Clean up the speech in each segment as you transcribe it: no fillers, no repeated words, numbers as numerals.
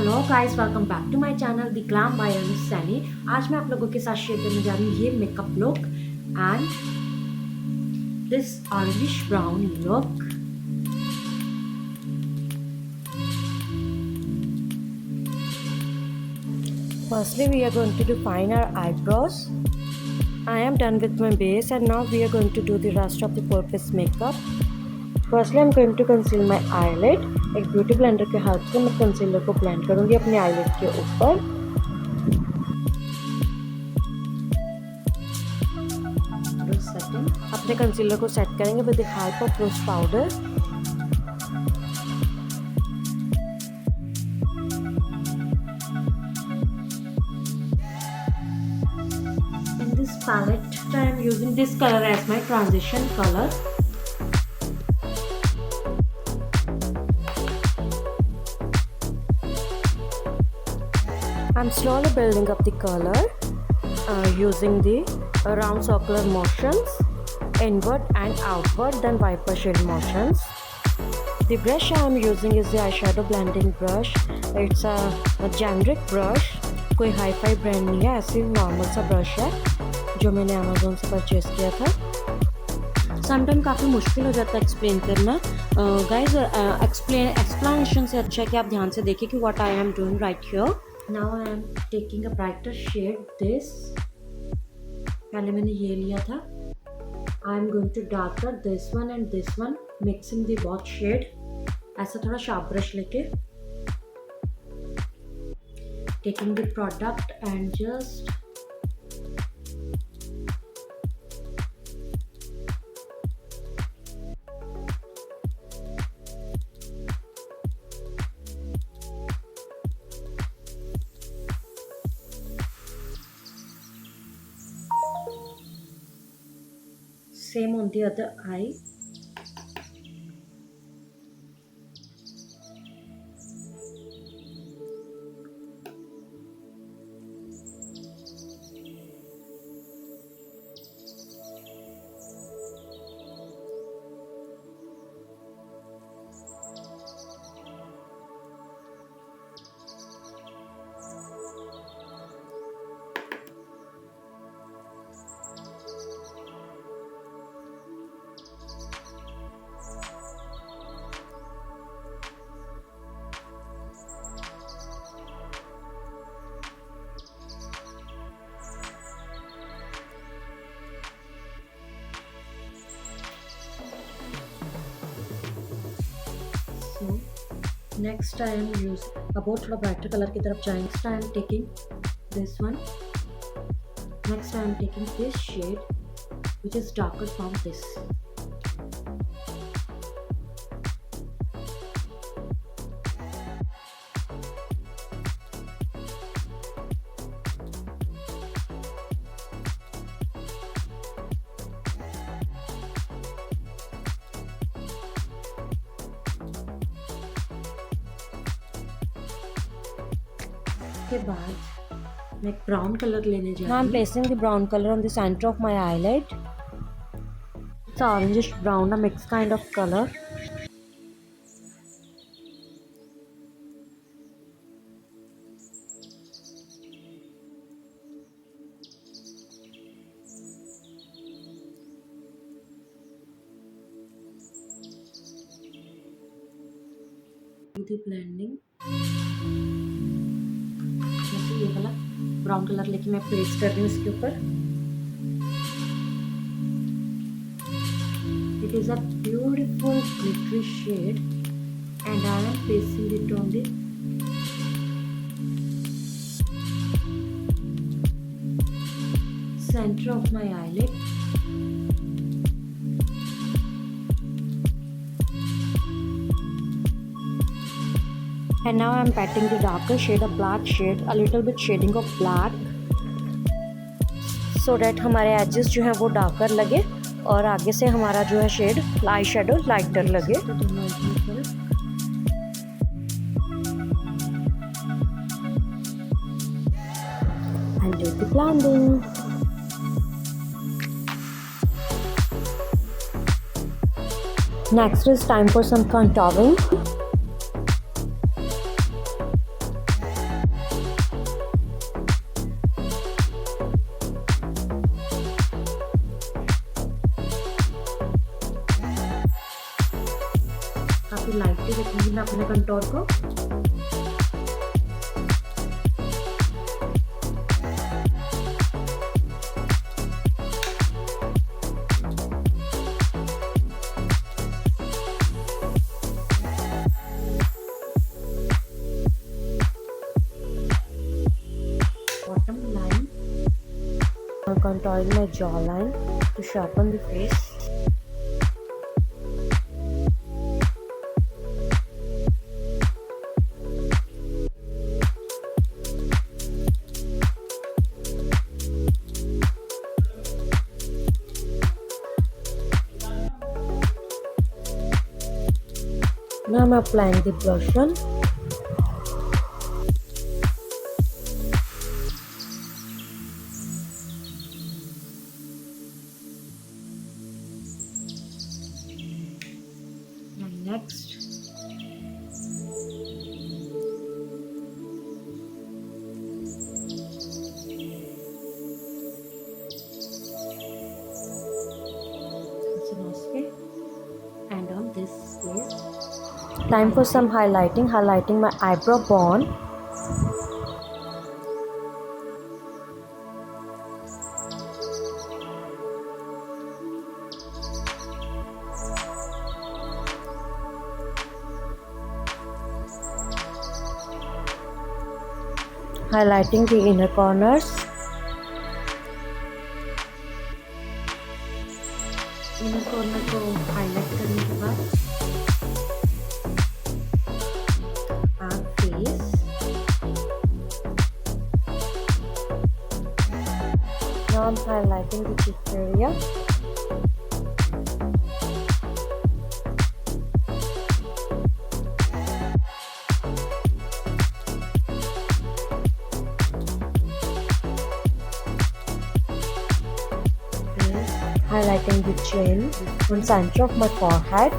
Hello guys, welcome back to my channel the glam by Saini. आज मैं आप लोगों के साथ शेयर करने जा रही हूँ ये makeup look and this orangish brown look. Firstly, we are going to define our eyebrows. I am done with my base and now we are going to do the rest of the full face makeup. Firstly, I'm going to conceal my eyelid. एक beauty blender के help से मैं concealer को blend करूँगी अपने eyelid के ऊपर। अपने कंसीलर को सेट करेंगे with the help of rose powder. In this palette, I am using this color as my transition color. I'm slowly building up the color using the round circular motions, inward and outward, then viper shade motions. The brush I am using is the eyeshadow blending brush. It's a generic brush, कोई hi-fi brand नहीं है, ऐसे normal सा brush है जो मैंने Amazon से purchase किया था। समटाइम काफ़ी मुश्किल हो जाता है एक्सप्लेन करना गाइज। एक्सप्लेनेशन से अच्छा है कि आप ध्यान से देखिए कि what I am doing right here. Now I am taking a brighter shade this. पहले मैंने ये लिया था। I am going to darker this one and this one, mixing the both shade. ऐसा थोड़ा शार्प ब्रश लेके taking the product and just same on the other eye. Next I am using अब थोड़ा ब्राइटर कलर की तरफ जाएंगे। Next I am taking this one. Next I am taking this shade which is darker from this. के बाद मैं एक brown colour लेने जा रही हूँ। I am placing the brown colour on the centre of my eyelid. It's orangish brown, a mix kind of colour. The blending ये वाला ब्राउन कलर लेके मैं प्लेस कर रही हूँ इसके ऊपर। It is a beautiful glittery shade and I am placing it on the centre of my eyelid. And now I am patting the darker shade, a black shade, a little bit shading of black, so that हमारे edges जो हैं वो darker लगे और आगे से हमारा जो है शेड आई शेडो लाइटर लगे। I'll do the blending. Next is time for some contouring. मैं अपने कंटोर को। Bottom line. I'm contouring my jawline to sharpen the face. Now I'm applying the blush on. And next, and on this face. Time for some highlighting. Highlighting my eyebrow bone. Highlighting the inner corners. Inner corner को highlight करने के बाद आप face, now I'm highlighting the cheek area. Highlighting the chin on center of my forehead.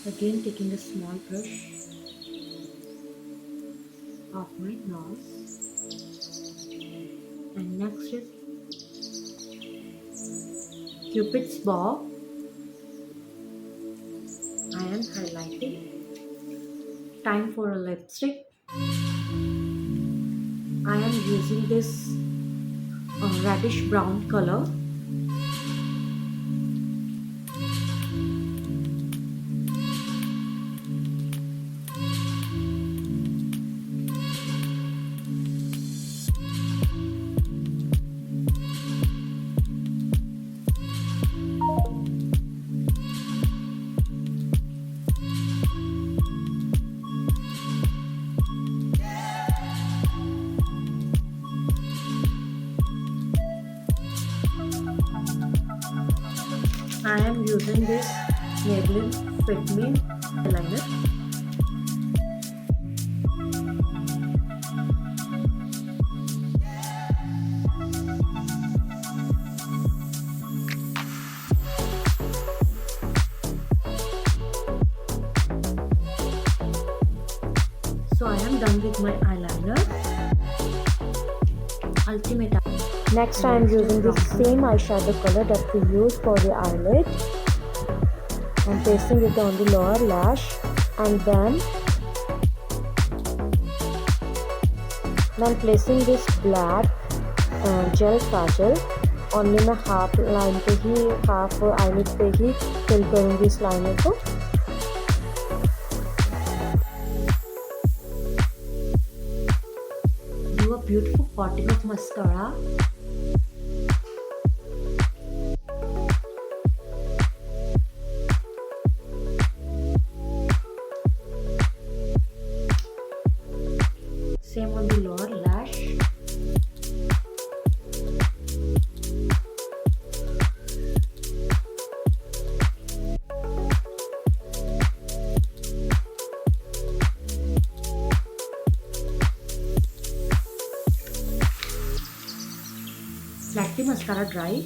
Again taking a small brush off my nose, and next is Cupid's bow. I am highlighting. Time for a lipstick. I am using this reddish brown color. I am using this Maybelline Fit Me eyeliner. So I am done with my eyeliner. Ultimate. Next I am using the same eyeshadow color that we used for the eyelid. I'm placing it on the lower lash, and then I'm placing this black gel kajal. Only मैं half line पे ही, half eyelid पे ही fill करूँगी इस liner को. Do a beautiful coating of mascara. Same on the lower lash. Let the mascara dry,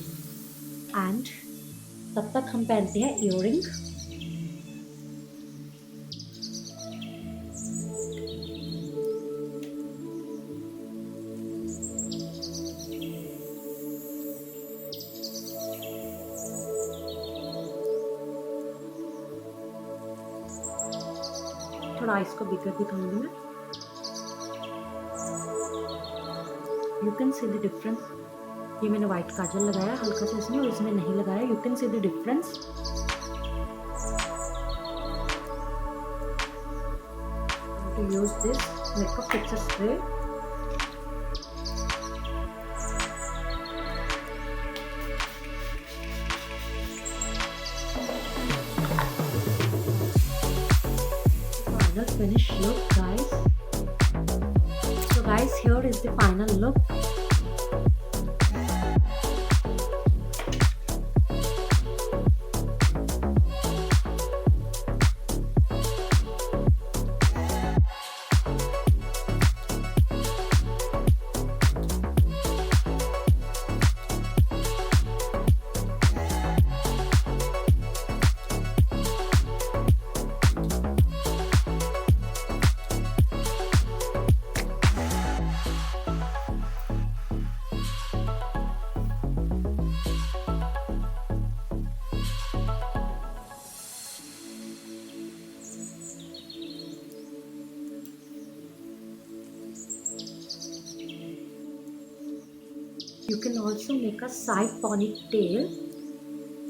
and तब तक हम पहनते हैं इयररिंग. थोड़ा आइस को बिगर दिखाऊंगी मैं. You can see the difference. ये मैंने वाइट काजल लगाया हल्का सा इसमें और इसमें नहीं लगाया. You can see the difference. To use this makeup fixer spray. Final finish look, guys. So guys, here is the final look. You can also make a side ponytail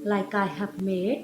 like I have made.